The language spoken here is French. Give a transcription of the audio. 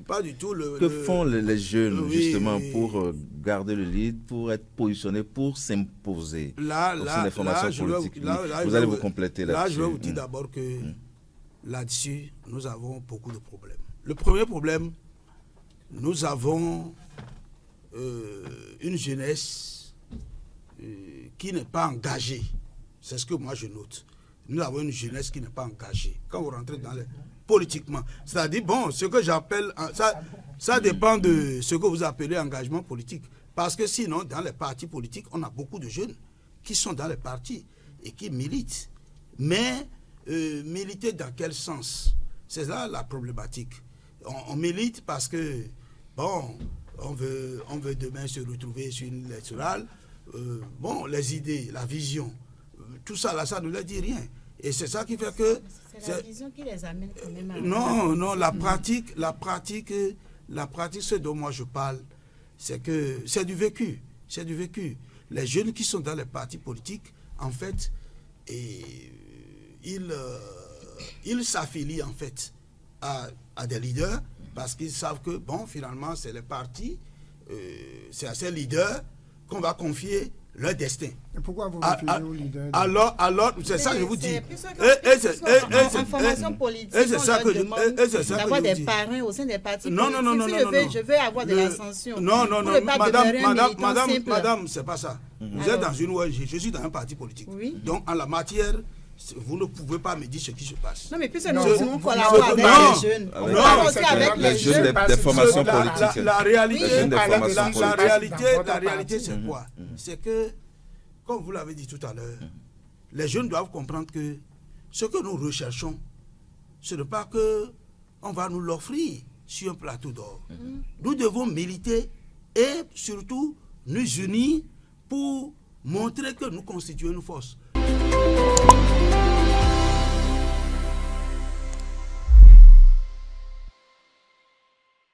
pas du tout Que font les jeunes, oui, justement, pour garder le lead, pour être positionnés, pour s'imposer? Là, vous allez vous compléter là-dessus. Là, je vais vous dire d'abord que là-dessus, nous avons beaucoup de problèmes. Le premier problème, nous avons une jeunesse qui n'est pas engagée. C'est ce que moi je note. Nous avons une jeunesse qui n'est pas engagée. Quand vous rentrez dans les... politiquement, c'est-à-dire, bon, ce que j'appelle... Ça dépend de ce que vous appelez engagement politique. Parce que sinon, dans les partis politiques, on a beaucoup de jeunes qui sont dans les partis et qui militent. Mais militer dans quel sens? C'est là la problématique. On milite parce que, bon, on veut demain se retrouver sur une électorale. Bon, les idées, la vision, tout ça, là, ça ne leur dit rien. Et c'est ça qui fait que... C'est la vision qui les amène quand même à... Non, la pratique, ce dont moi je parle, c'est que c'est du vécu. C'est du vécu. Les jeunes qui sont dans les partis politiques, en fait, ils s'affilient, en fait, à des leaders parce qu'ils savent que, bon, finalement, c'est les partis, c'est à ces leaders qu'on va confier leur destin. Et pourquoi vous référez aux leaders? Alors, c'est ça que je vous dis. En formation politique, c'est ça que je dis. D'avoir des parrains au sein des partis non, politiques. Je veux avoir de l'ascension. Non, madame, c'est pas ça. Vous êtes dans une ONG, je suis dans un parti politique. Oui. Donc, en la matière, vous ne pouvez pas me dire ce qui se passe. Non, mais puisque nous collaborons avec les jeunes. On parle aussi avec les jeunes. Des formations politiques. La réalité, c'est quoi? C'est que, comme vous l'avez dit tout à l'heure, les jeunes doivent comprendre que ce que nous recherchons, ce n'est pas qu'on va nous l'offrir sur un plateau d'or. Nous devons militer et surtout nous unir pour montrer que nous constituons une force.